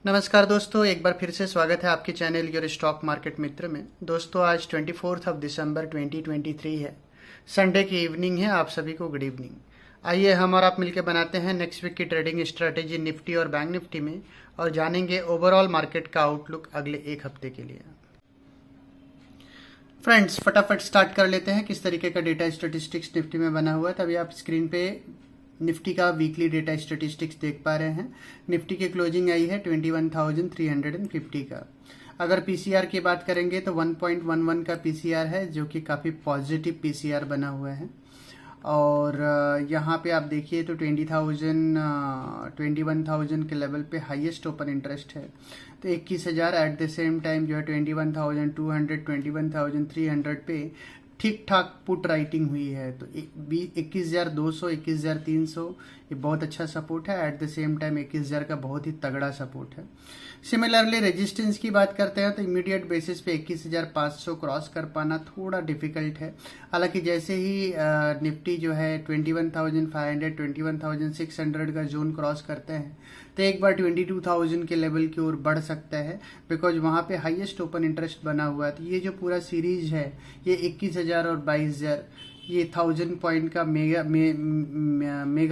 नमस्कार दोस्तों, एक बार फिर से स्वागत है आपके चैनल योर स्टॉक मार्केट मित्र में। दोस्तों आज 24 दिसंबर 2023 है, संडे की इवनिंग है। आप सभी को गुड इवनिंग। आइए हम और आप मिलकर बनाते हैं नेक्स्ट वीक की ट्रेडिंग स्ट्रेटेजी निफ्टी और बैंक निफ्टी में और जानेंगे ओवरऑल मार्केट का आउटलुक अगले एक हफ्ते के लिए। फ्रेंड्स फटाफट स्टार्ट कर लेते हैं किस तरीके का डेटा स्टेटिस्टिक्स निफ्टी में बना हुआ है। तभी आप स्क्रीन पे निफ्टी का वीकली डेटा स्टेटिस्टिक्स देख पा रहे हैं। निफ्टी की क्लोजिंग आई है 21,350 का। अगर पीसीआर की बात करेंगे तो 1.11 का पीसीआर है, जो कि काफ़ी पॉजिटिव पीसीआर बना हुआ है। और यहाँ पे आप देखिए तो 21,000 के लेवल पे हाईएस्ट ओपन इंटरेस्ट है। तो 21,000 एट द सेम टाइम जो है 21,200 21,300 पे ठीक ठाक पुट राइटिंग हुई है। तो 21,200 21,300 ये बहुत अच्छा सपोर्ट है। एट द सेम टाइम 21,000 का बहुत ही तगड़ा सपोर्ट है। सिमिलरली रेजिस्टेंस की बात करते हैं तो इमीडिएट बेसिस पे 21,500 क्रॉस कर पाना थोड़ा डिफिकल्ट है। हालांकि जैसे ही निफ्टी जो है 21,500 21,600 का जोन क्रॉस करते हैं तो एक बार 22,000 के लेवल की ओर बढ़ सकता है, बिकॉज वहाँ पे हाईएस्ट ओपन इंटरेस्ट बना हुआ है। तो ये जो पूरा सीरीज है ये 21,000 और 22,000 ये 1000 पॉइंट का मेगा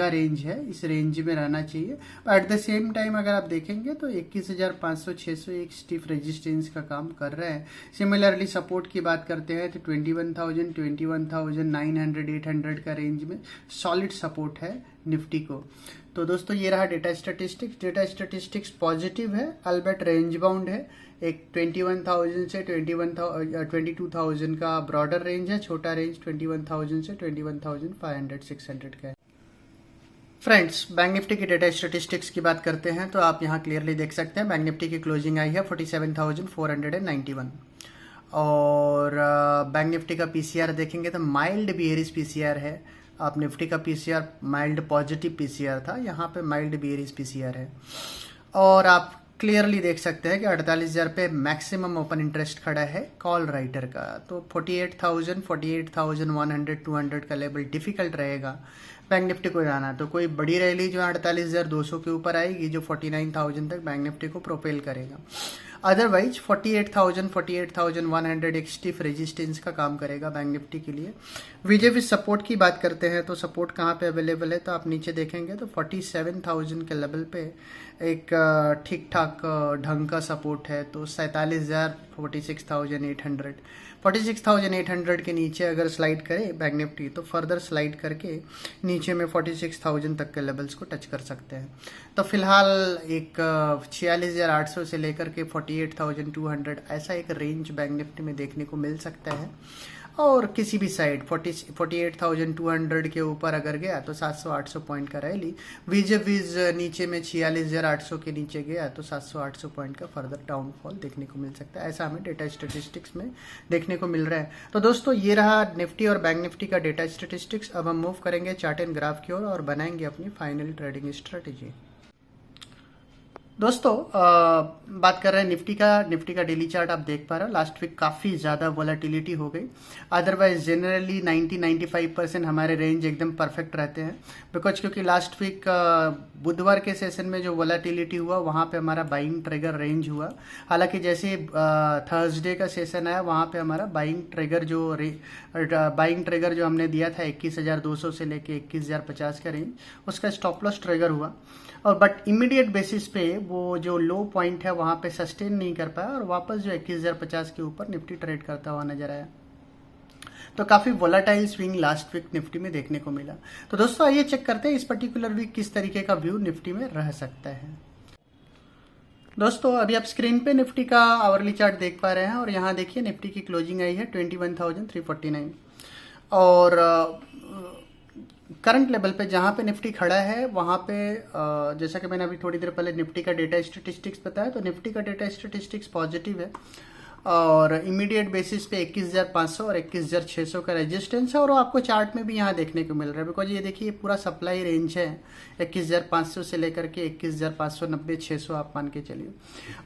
रेंज है। इस रेंज में रहना चाहिए। एट द सेम टाइम अगर आप देखेंगे तो 21,500 600 एक स्टिफ रेजिस्टेंस का काम कर रहा है। सिमिलरली सपोर्ट की बात करते हैं तो 21,000 21,900 800 का रेंज में सॉलिड सपोर्ट है निफ्टी को। तो दोस्तों ये रहा डेटा स्टेटिस्टिक्स पॉजिटिव है, अल्बेट रेंज बाउंड है। एक 21,000 से 22,000 का ब्रॉडर रेंज है, छोटा रेंज 21,000 से 21,500 600 का है। फ्रेंड्स बैंक निफ्टी की डेटा स्टेटिस्टिक्स की बात करते हैं तो आप यहाँ क्लियरली देख सकते हैं बैंक निफ्टी की क्लोजिंग आई है 47,491 और बैंक निफ्टी का पीसीआर देखेंगे तो माइल्ड बियरिश पीसीआर है। आप निफ्टी का पीसीआर माइल्ड पॉजिटिव पीसीआर था, यहाँ पे माइल्ड बियरिश पीसीआर है। और आप क्लियरली देख सकते हैं कि 48,000 पे मैक्सिमम ओपन इंटरेस्ट खड़ा है कॉल राइटर का। तो 48,000 48,100 200 का लेवल डिफिकल्ट रहेगा बैंक निफ्टी को जाना। तो कोई बड़ी रैली जो 48,200 के ऊपर आएगी जो 49,000 तक बैंक निफ्टी को प्रोपेल करेगा। अदरवाइज 48,000 48,100 एक स्टिफ रेजिस्टेंस का काम करेगा बैंक निफ्टी के लिए। विजय सपोर्ट की बात करते हैं तो सपोर्ट कहाँ पे अवेलेबल है तो आप नीचे देखेंगे तो 47,000 के लेवल पे एक ठीक ठाक ढंग का सपोर्ट है। तो 47,000 46,800 के नीचे अगर स्लाइड करे बैंक निफ्टी तो फर्दर स्लाइड करके नीचे में 46,000 तक के लेवल्स को टच कर सकते हैं। तो फिलहाल एक 46,800 से लेकर के 48,200 ऐसा एक रेंज बैंक निफ्टी में देखने को मिल सकता है। और किसी भी साइड 48,200 के ऊपर अगर गया तो 700-800 पॉइंट का रैली, विज नीचे में 46,800 के नीचे गया तो 700-800 पॉइंट का फर्दर डाउनफॉल देखने को मिल सकता है। ऐसा हमें डेटा स्टेटिस्टिक्स में देखने को मिल रहा है। तो दोस्तों ये रहा निफ्टी और बैंक निफ्टी का डेटा स्टेटिस्टिक्स। अब हम मूव करेंगे चार्ट एंड ग्राफ की ओर और बनाएंगे अपनी फाइनल ट्रेडिंग स्ट्रेटेजी। दोस्तों बात कर रहे हैं निफ्टी का डेली चार्ट आप देख पा रहे हो। लास्ट वीक काफ़ी ज़्यादा वोलेटिलिटी हो गई। अदरवाइज जनरली 90-95% हमारे रेंज एकदम परफेक्ट रहते हैं, बिकॉज क्योंकि लास्ट वीक बुधवार के सेशन में जो वोलेटिलिटी हुआ वहाँ पे हमारा बाइंग ट्रिगर रेंज हुआ। हालांकि जैसे थर्सडे का सेशन आया वहाँ पे हमारा बाइंग ट्रिगर जो हमने दिया था 21,200 से लेके 21,050 का रेंज, उसका स्टॉप लॉस ट्रिगर हुआ। और बट इमीडिएट बेसिस पे वो जो लो पॉइंट है वहाँ पे सस्टेन नहीं कर पाया और वापस जो 21,050 के ऊपर निफ्टी ट्रेड करता हुआ नजर आया। तो काफ़ी volatile swing last week Nifty में देखने को मिला। तो दोस्तों आइए चेक करते हैं इस पर्टिकुलर वीक किस तरीके का व्यू निफ्टी में रह सकता है। दोस्तों अभी आप स्क्रीन पे निफ्टी का आवरली चार्ट देख पा रहे हैं और यहाँ देखिए निफ्टी की क्लोजिंग आई है 21,349 और करंट लेवल पे जहाँ पे निफ्टी खड़ा है वहाँ पे जैसा कि मैंने अभी थोड़ी देर पहले निफ्टी का डेटा स्टेटिस्टिक्स बताया तो निफ्टी का डेटा स्टेटिस्टिक्स पॉजिटिव है और इमीडिएट बेसिस पे 21,500 और 21,600 का रेजिस्टेंस है। और वो आपको चार्ट में भी यहाँ देखने को मिल रहा है, बिकॉज ये देखिए पूरा सप्लाई रेंज है 21,500 से लेकर के 21,590 600 आप मान के चलिए।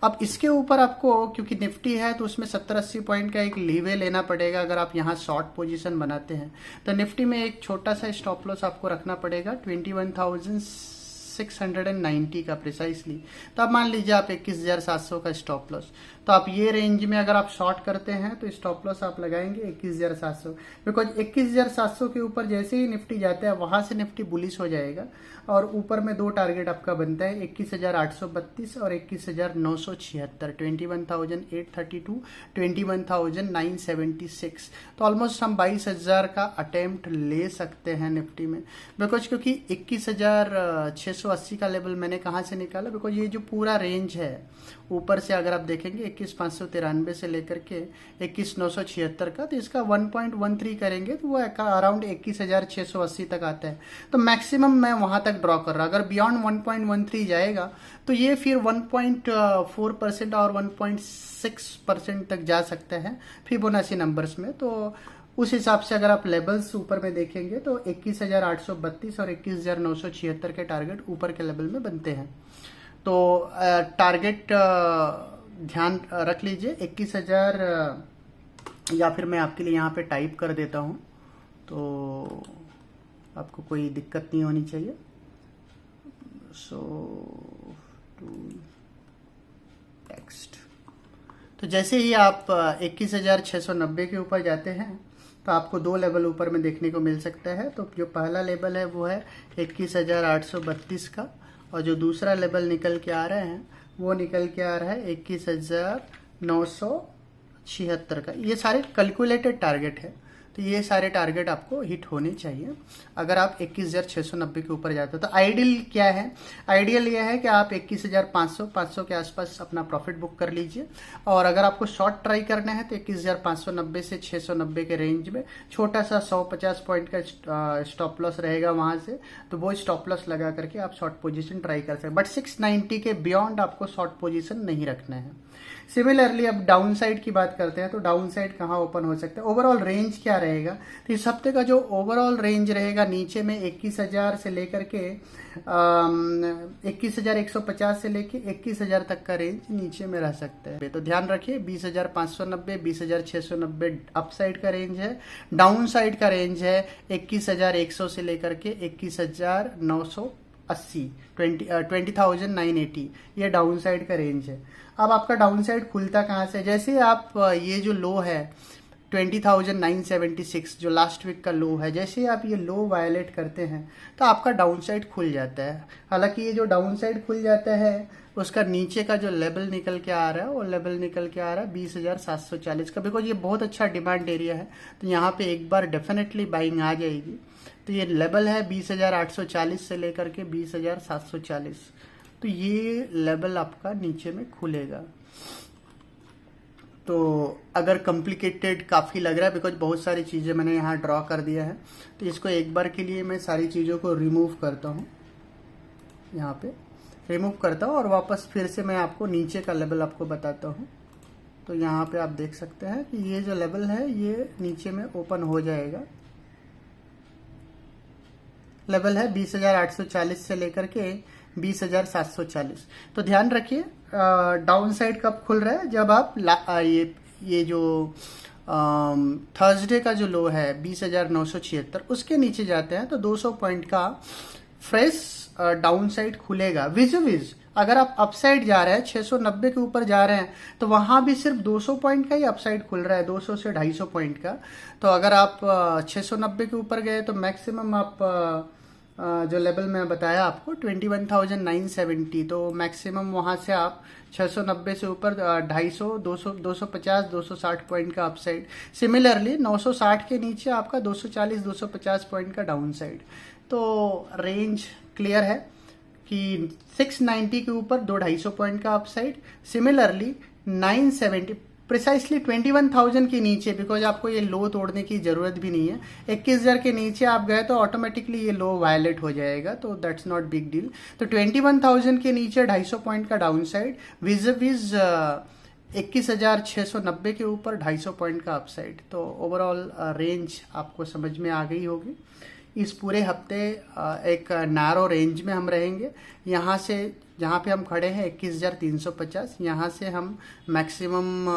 अब इसके ऊपर आपको क्योंकि निफ्टी है तो उसमें 70-80 पॉइंट का एक लीवे लेना पड़ेगा। अगर आप यहाँ शॉर्ट पोजीशन बनाते हैं तो निफ्टी में एक छोटा सा स्टॉप लॉस आपको रखना पड़ेगा 21,600 21,690 का प्रिसाइसली। तो अब मान लीजिए आप 21,700 का स्टॉप लॉस, तो आप ये रेंज में अगर आप शॉर्ट करते हैं तो स्टॉप लॉस आप लगाएंगे 21,700, बिकॉज 21,700 के ऊपर जैसे ही निफ्टी जाता है वहां से निफ्टी बुलिश हो जाएगा और ऊपर में दो टारगेट आपका बनता है 21,832 और 21,976, 21,832, 21,976। तो ऑलमोस्ट हम 22,000 का अटेम्प्ट ले सकते हैं निफ्टी में, बिकॉज क्योंकि 21,680 का लेवल मैंने कहाँ से निकाला, बिकॉज ये जो पूरा रेंज है ऊपर से अगर आप देखेंगे 21,593 से लेकर के 21,976 का, तो इसका 1.13 करेंगे तो वो अराउंड 21,680 तक आता है। तो मैक्सिमम मैं वहां तक ड्रॉ कर रहा, अगर बियॉन्ड 1.13 जाएगा तो ये फिर 1.4% और 1.6% तक जा सकते हैं फिबोनाची नंबर्स में। तो उस हिसाब से अगर आप लेवल्स ऊपर में देखेंगे तो 21,832 और 21,976 के टारगेट ऊपर के लेवल में बनते हैं। तो टारगेट ध्यान रख लीजिए 21,000, या फिर मैं आपके लिए यहाँ पे टाइप कर देता हूँ तो आपको कोई दिक्कत नहीं होनी चाहिए। टू टेक्स्ट, तो जैसे ही आप 21,690 के ऊपर जाते हैं तो आपको दो लेवल ऊपर में देखने को मिल सकता है। तो जो पहला लेवल है वो है 21,832 का, और जो दूसरा लेवल निकल के आ रहा है वो निकल के आ रहा है 21,976 का। ये सारे कैलकुलेटेड टारगेट है, तो ये सारे टारगेट आपको हिट होने चाहिए अगर आप 21,690 के ऊपर जाते हो। तो आइडियल क्या है, आइडियल ये है कि आप 21,500 के आसपास अपना प्रॉफिट बुक कर लीजिए, और अगर आपको शॉर्ट ट्राई करना है तो 21,590 से 690 के रेंज में छोटा सा 150 पॉइंट का स्टॉप लॉस रहेगा वहां से, तो वो स्टॉप लॉस लगा करके आप शॉर्ट पोजीशन ट्राई कर सकते हैं। बट 690 के बियॉन्ड आपको शॉर्ट पोजीशन नहीं रखना है। सिमिलरली अब डाउन साइड की बात करते हैं, तो डाउन साइड कहाँ ओपन हो सकता है, ओवरऑल रेंज क्या रहेगा। तो इस हफ्ते का जो ओवरऑल रेंज रहेगा नीचे में 21,000 से लेकर के 21,150 से लेके 21,000 तक का रेंज नीचे में रह सकता है। तो ध्यान रखिए 20,590, 20,690 अप साइड का रेंज है, डाउन साइड का रेंज है 21,100 से लेकर के 21,980, 20,980, ये डाउन साइड का रेंज है। अब आपका डाउन साइड खुलता कहाँ से, जैसे आप ये जो लो है 20,976 जो लास्ट वीक का लो है, जैसे आप ये लो वायलेट करते हैं तो आपका डाउन साइड खुल जाता है। हालांकि ये जो डाउन साइड खुल जाता है उसका नीचे का जो लेवल निकल के आ रहा है वो लेवल निकल के आ रहा है 20,740 का, बिकॉज ये बहुत अच्छा डिमांड एरिया है, तो यहाँ पे एक बार डेफिनेटली बाइंग आ जाएगी। तो ये लेवल है 20,840 से लेकर के 20,740, तो ये लेवल आपका नीचे में खुलेगा। तो अगर कॉम्प्लिकेटेड काफ़ी लग रहा है, बिकॉज बहुत सारी चीज़ें मैंने यहाँ ड्रॉ कर दिया है, तो इसको एक बार के लिए मैं सारी चीज़ों को रिमूव करता हूँ, यहाँ पे रिमूव करता हूँ और वापस फिर से मैं आपको नीचे का लेवल आपको बताता हूँ। तो यहाँ पे आप देख सकते हैं कि ये जो लेवल है ये नीचे में ओपन हो जाएगा। लेवल है 20,840 से लेकर के 20,740। तो ध्यान रखिए डाउन साइड कब खुल रहा है, जब आप ये जो थर्सडे का जो लो है 20,976 उसके नीचे जाते हैं तो 200 पॉइंट का फ्रेश डाउन साइड खुलेगा। विज अगर आप अपसाइड जा रहे हैं 690 के ऊपर जा रहे हैं तो वहां भी सिर्फ 200 पॉइंट का ही अपसाइड खुल रहा है, 200 से 250 पॉइंट का। तो अगर आप 690 के ऊपर गए तो मैक्सिमम आप जो लेवल मैं बताया आपको 21,970, तो मैक्सिमम वहां से आप 690 से ऊपर 250, 200, 250, 260 पॉइंट का अपसाइड। सिमिलरली 960 के नीचे आपका 240, 250 पॉइंट का डाउन साइड। तो रेंज क्लियर है कि 690 के ऊपर 250 पॉइंट का अपसाइड, सिमिलरली 970 प्रिसाइसली 21,000 के नीचे, बिकॉज आपको ये लो तोड़ने की जरूरत भी नहीं है। 21,000 के नीचे आप गए तो ऑटोमेटिकली ये लो वायलेट हो जाएगा, तो दैट्स नॉट बिग डील। तो 21,000 के नीचे 250 पॉइंट का डाउन साइड, विज 21,690 के ऊपर 250 पॉइंट का अपसाइड। तो ओवरऑल रेंज आपको समझ में आ गई होगी। इस पूरे हफ्ते एक नैरो रेंज में हम रहेंगे। यहाँ से जहाँ पे हम खड़े हैं 21,350, यहाँ से हम मैक्सिमम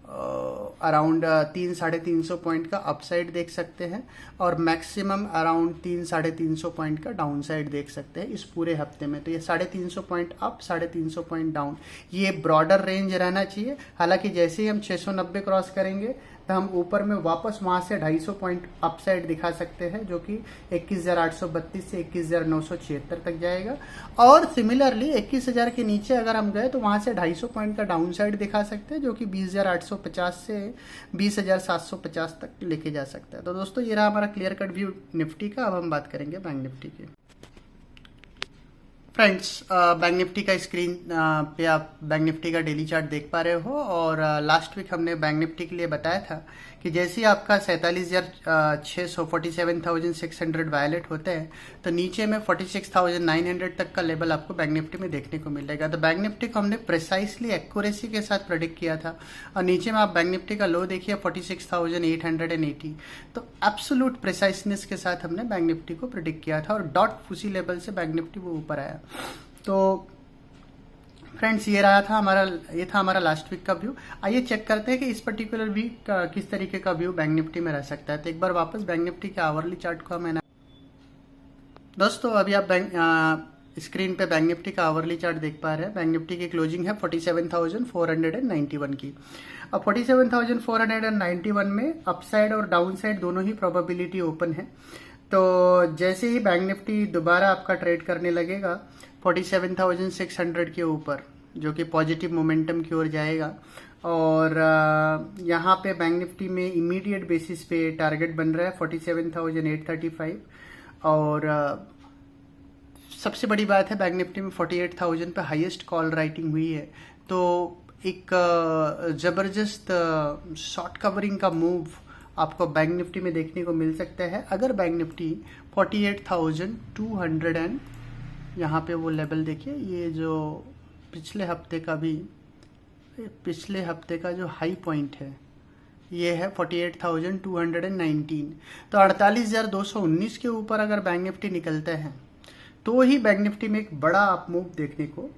अराउंड 300-350 पॉइंट का अपसाइड देख सकते हैं और मैक्सिमम अराउंड 300-350 पॉइंट का डाउन साइड देख सकते हैं इस पूरे हफ्ते में। तो ये 350 पॉइंट अप, 350 पॉइंट डाउन, ये ब्रॉडर रेंज रहना चाहिए। हालांकि जैसे ही हम 690 क्रॉस करेंगे तो हम ऊपर में वापस वहां से 250 पॉइंट अपसाइड दिखा सकते हैं, जो कि 21,832 से 21,976 तक जाएगा। और सिमिलरली 21,000 के नीचे अगर हम गए तो वहां से 250 पॉइंट का डाउन साइड दिखा सकते हैं, जो कि 20,850 से 20,750 तक लेके जा सकता है। तो दोस्तों ये रहा हमारा क्लियर कट व्यू निफ्टी का। अब हम बात करेंगे बैंक निफ्टी की। फ्रेंड्स, बैंक निफ्टी का स्क्रीन पे आप बैंक निफ्टी का डेली चार्ट देख पा रहे हो। और लास्ट वीक हमने बैंक निफ्टी के लिए बताया था कि जैसे ही आपका 47,600 47,600 वायलेट होते हैं तो नीचे में 46,900 तक का लेवल आपको बैंक निफ्टी में देखने को मिलेगा। तो बैंक निफ्टी को हमने प्रिसाइसली एक्यूरेसी के साथ प्रेडिक्ट किया था और नीचे में आप बैंक निफ्टी का लो देखिए 46,880। तो एब्सोल्यूट प्रिसाइसनेस के साथ हमने बैंक निफ्टी को प्रेडिक्ट किया था और डॉट उसी लेवल से बैंक निफ्टी वो ऊपर आया। तो फ्रेंड्स ये था हमारा लास्ट वीक का व्यू। आइए चेक करते हैं कि इस पर्टिकुलर वीक किस तरीके का व्यू बैंक निफ्टी में रह सकता है। तो एक बार वापस बैंक निफ्टी के आवरली चार्ट को मैंने दोस्तों अभी आप स्क्रीन पे बैंक निफ्टी का आवरली चार्ट देख पा रहे हैं। बैंक निफ्टी की क्लोजिंग है 47,491 की। अब 47,491 में अपसाइड और डाउन साइड दोनों ही प्रोबेबिलिटी ओपन है। तो जैसे ही बैंक निफ्टी दोबारा आपका ट्रेड करने लगेगा 47,600 के ऊपर, जो कि पॉजिटिव मोमेंटम की ओर जाएगा, और यहाँ पे बैंक निफ्टी में इमीडिएट बेसिस पे टारगेट बन रहा है 47,835। और सबसे बड़ी बात है बैंक निफ्टी में 48,000 पे हाईएस्ट कॉल राइटिंग हुई है। तो एक जबरदस्त शॉर्ट कवरिंग का मूव आपको बैंक निफ्टी में देखने को मिल सकता है अगर बैंक निफ्टी 48,200 एंड यहाँ पे वो लेवल देखिए, ये जो पिछले हफ्ते का जो हाई पॉइंट है ये है 48,219। तो 48,219 के ऊपर अगर बैंक निफ्टी निकलता है तो ही बैंक निफ्टी में एक बड़ा अप मूव देखने को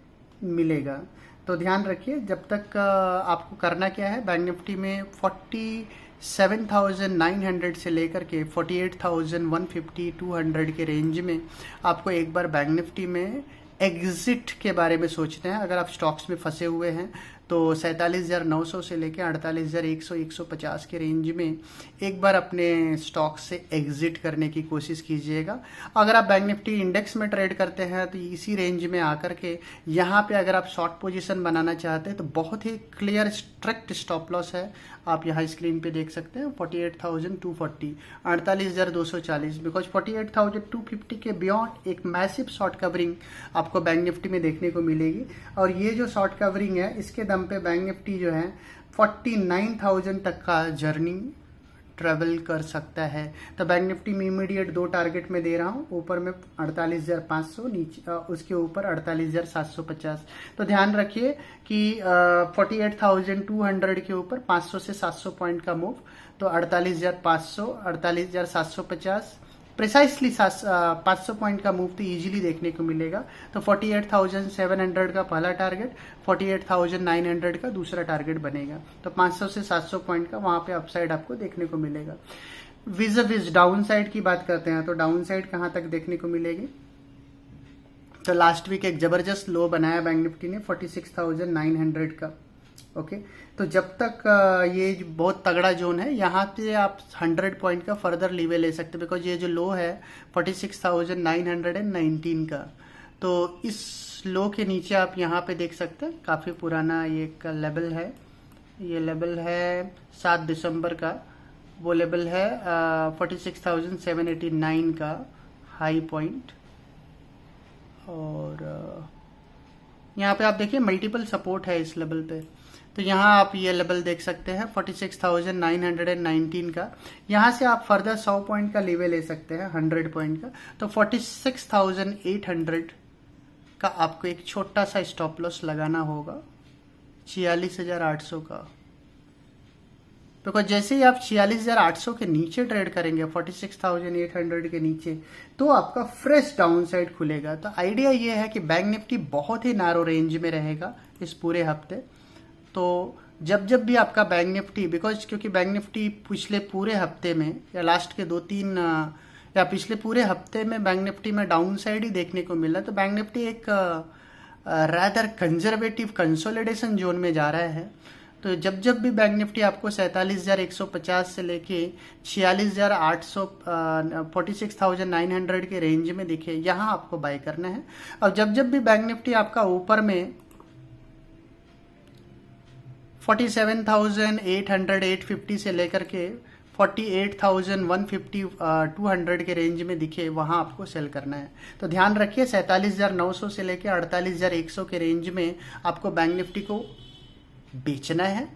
मिलेगा। तो ध्यान रखिए, जब तक आपको करना क्या है, बैंक निफ्टी में 47,900 से लेकर के 48,150 200 के रेंज में आपको एक बार बैंक निफ्टी में एग्जिट के बारे में सोचना है। अगर आप स्टॉक्स में फंसे हुए हैं तो 47,900 से लेकर 48,100 150 के रेंज में एक बार अपने स्टॉक से एग्जिट करने की कोशिश कीजिएगा। अगर आप बैंक निफ्टी इंडेक्स में ट्रेड करते हैं तो इसी रेंज में आकर के यहाँ पे अगर आप शॉर्ट पोजीशन बनाना चाहते हैं तो बहुत ही क्लियर स्ट्रिक्ट स्टॉप लॉस है। आप यहाँ स्क्रीन पे देख सकते हैं 48,240 48,240, बिकॉज 48,250 के बियॉन्ड एक मैसिव शॉर्ट कवरिंग आपको बैंक निफ्टी में देखने को मिलेगी। और ये जो शॉर्ट कवरिंग है इसके दम पे बैंक निफ्टी जो है 49,000 तक का जर्नी ट्रेवल कर सकता है। तो बैंक निफ्टी में इमीडिएट दो टारगेट में दे रहा हूँ, ऊपर में 48,500, नीचे उसके ऊपर 48,750। तो ध्यान रखिए कि 48,200 के ऊपर 500 से 700 पॉइंट का मूव, तो 48,500 48,750 प्रिसाइसली 500 पॉइंट का मूव तो इजीली देखने को मिलेगा। तो 48,700 का पहला टारगेट, 48,900 का दूसरा टारगेट बनेगा। तो 500 से 700 पॉइंट का वहां पे अपसाइड आपको देखने को मिलेगा। विज डाउन साइड की बात करते हैं तो डाउन साइड कहां तक देखने को मिलेगी। तो लास्ट वीक एक जबरदस्त लो बनाया बैंक निफ्टी ने 46,900 का। ओके, तो जब तक ये बहुत तगड़ा जोन है यहाँ पे आप 100 पॉइंट का फर्दर लीवे ले सकते हैं, बिकॉज ये जो लो है 46,919 का। तो इस लो के नीचे आप यहाँ पे देख सकते हैं काफ़ी पुराना ये एक लेवल है, ये लेवल है 7 दिसंबर का, वो लेवल है 46,789 का हाई पॉइंट। और यहाँ पे आप देखिए मल्टीपल सपोर्ट है इस लेवल पे। तो यहाँ आप ये लेवल देख सकते हैं 46,919 का। यहाँ से आप फर्दर 100 पॉइंट का लीवे ले सकते हैं 100 पॉइंट का। तो 46,800 का आपको एक छोटा सा स्टॉप लॉस लगाना होगा 46,800 का। बिकॉज जैसे ही आप 46,800 के नीचे ट्रेड करेंगे 46,800 के नीचे, तो आपका फ्रेश डाउन साइड खुलेगा। तो आइडिया ये है कि बैंक निफ्टी बहुत ही नैरो रेंज में रहेगा इस पूरे हफ्ते। तो जब जब भी आपका बैंक निफ्टी, बिकॉज क्योंकि बैंक निफ्टी पिछले पूरे हफ्ते में या लास्ट के 2-3 या पिछले पूरे हफ्ते में बैंक निफ्टी में डाउन साइड ही देखने को मिला, तो बैंक निफ्टी एक रादर कंजर्वेटिव कंसोलिडेशन जोन में जा रहा है। तो जब जब भी बैंक निफ्टी आपको 47,150 से लेके 46,800 46,900 के रेंज में दिखे, यहाँ आपको बाय करना है। और जब जब भी बैंक निफ्टी आपका ऊपर में 47,800 850 से लेकर के 48,150 200 के रेंज में दिखे, वहां आपको सेल करना है। तो ध्यान रखिए 47,900 से लेकर 48,100 के रेंज में आपको बैंक निफ्टी को बेचना है,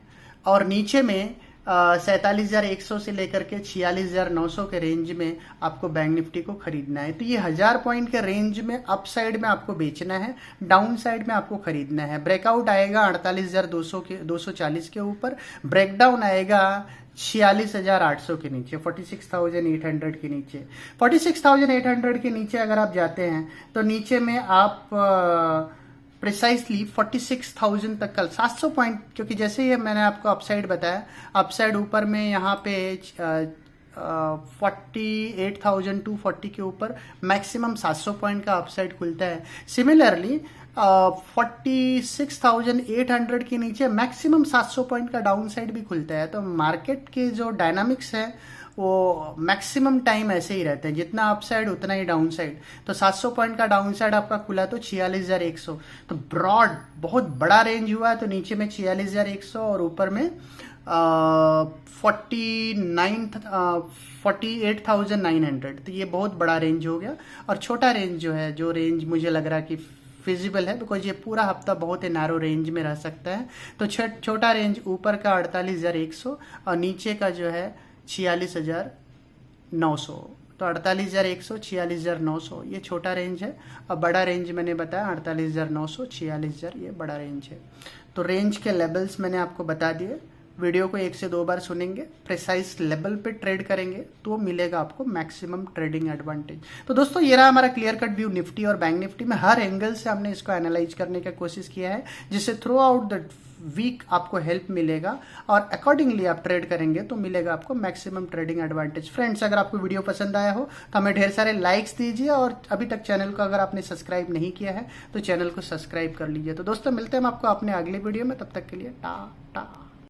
और नीचे में 47,100 से लेकर के 46,900 के रेंज में आपको बैंक निफ्टी को खरीदना है। तो ये 1000 पॉइंट के रेंज में अप साइड में आपको बेचना है, डाउन साइड में आपको खरीदना है। ब्रेकआउट आएगा 48,200 के 240 के ऊपर, ब्रेकडाउन आएगा 46,800 के नीचे, 46,800 के नीचे। 46,800 के नीचे अगर आप जाते हैं तो नीचे में आप प्रिसाइसली 46,000 तक कल 700 पॉइंट, क्योंकि जैसे ही मैंने आपको अपसाइड बताया, अपसाइड ऊपर में यहाँ पे 48,240 के ऊपर मैक्सिमम 700 पॉइंट का अपसाइड खुलता है। सिमिलरली 46,800 के नीचे मैक्सिमम 700 पॉइंट का डाउन साइड भी खुलता है। तो मार्केट के जो डायनामिक्स है वो मैक्सिमम टाइम ऐसे ही रहते हैं, जितना अपसाइड उतना ही डाउन साइड। तो 700 पॉइंट का डाउन साइड आपका खुला तो 46,100, तो ब्रॉड बहुत बड़ा रेंज हुआ है। तो नीचे में 46,100 और ऊपर में 48,900, तो ये बहुत बड़ा रेंज हो गया। और छोटा रेंज जो है, जो रेंज मुझे लग रहा है कि फिजिबल है, बिकॉज ये पूरा हफ्ता बहुत ही नैरो रेंज में रह सकता है। तो छोटा रेंज ऊपर का 48,100 और नीचे का जो है 46,900। तो 48,100 46,900 ये छोटा रेंज है, और बड़ा रेंज मैंने बताया 48,900 46,000 ये बड़ा रेंज है। तो रेंज के लेवल्स मैंने आपको बता दिए। वीडियो को 1 से 2 बार सुनेंगे, प्रिसाइज लेवल पे ट्रेड करेंगे तो मिलेगा आपको मैक्सिमम ट्रेडिंग एडवांटेज। तो दोस्तों ये रहा हमारा क्लियर कट व्यू निफ्टी और बैंक निफ्टी में। हर एंगल से हमने इसको एनालाइज करने की कोशिश किया है, जिससे थ्रू आउट द वीक आपको हेल्प मिलेगा और अकॉर्डिंगली आप ट्रेड करेंगे तो मिलेगा आपको मैक्सिमम ट्रेडिंग एडवांटेज। फ्रेंड्स, अगर आपको वीडियो पसंद आया हो तो हमें ढेर सारे लाइक्स दीजिए, और अभी तक चैनल को अगर आपने सब्सक्राइब नहीं किया है तो चैनल को सब्सक्राइब कर लीजिए। तो दोस्तों मिलते हैं हम आपको अपने अगले वीडियो में, तब तक के लिए टाटा।